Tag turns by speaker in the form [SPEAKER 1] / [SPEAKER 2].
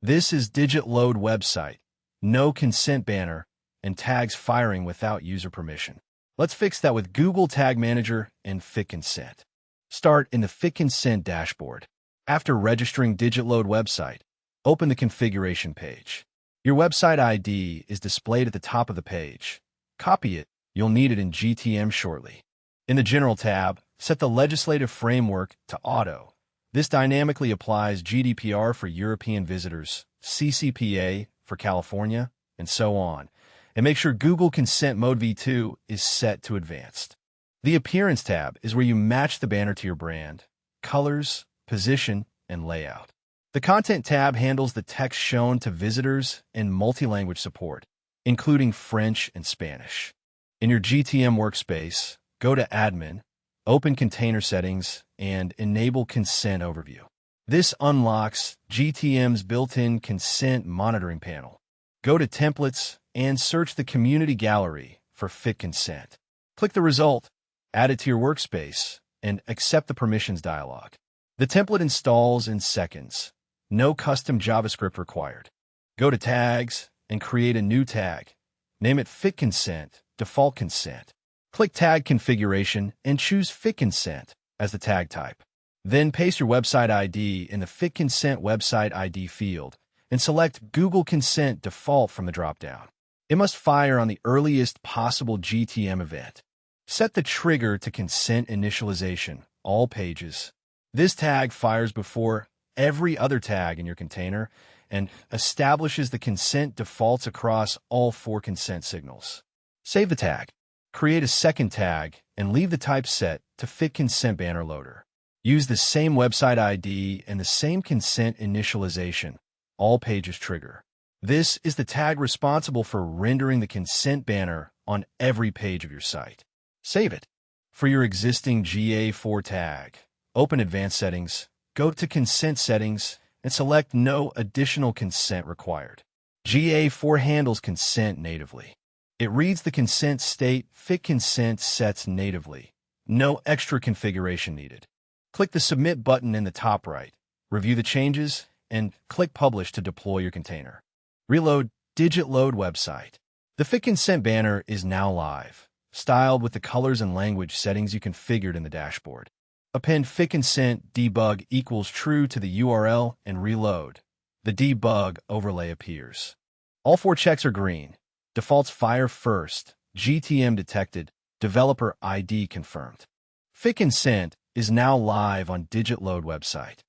[SPEAKER 1] This is digit load website, no consent banner, and tags firing without user permission. Let's fix that with Google Tag Manager and FitConsent. Start in the FitConsent dashboard. After registering digit load website, open the configuration page. Your website ID is displayed at the top of the page. Copy it. You'll need it in GTM shortly. In the General tab, set the legislative framework to Auto. This dynamically applies GDPR for European visitors, CCPA for California, and so on. And make sure Google Consent Mode V2 is set to Advanced. The Appearance tab is where you match the banner to your brand, colors, position, and layout. The Content tab handles the text shown to visitors and multi-language support, including French and Spanish. In your GTM workspace, go to Admin, open Container Settings, and Enable Consent Overview. This unlocks GTM's built-in consent monitoring panel. Go to Templates and search the Community Gallery for FitConsent. Click the result, add it to your workspace, and accept the permissions dialog. The template installs in seconds. No custom JavaScript required. Go to Tags and create a new tag. Name it FitConsent, Default Consent. Click Tag Configuration and choose FitConsent as the tag type. Then paste your website ID in the FitConsent website ID field and select Google Consent Default from the dropdown. It must fire on the earliest possible GTM event. Set the trigger to Consent Initialization, all pages. This tag fires before every other tag in your container and establishes the consent defaults across all 4 consent signals. Save the tag. Create a second tag and leave the type set to FitConsent Banner Loader. Use the same website ID and the same consent initialization. All pages trigger. This is the tag responsible for rendering the consent banner on every page of your site. Save it. For your existing GA4 tag, open Advanced Settings, go to Consent Settings, and select No Additional Consent Required. GA4 handles consent natively. It reads the consent state FitConsent sets natively. No extra configuration needed. Click the Submit button in the top right, review the changes, and click Publish to deploy your container. Reload Digit Load website. The FitConsent banner is now live, styled with the colors and language settings you configured in the dashboard. Append FitConsent debug equals true to the URL and reload. The debug overlay appears. All 4 checks are green. Defaults fire first. GTM detected. Developer ID confirmed. FitConsent is now live on Digit Load website.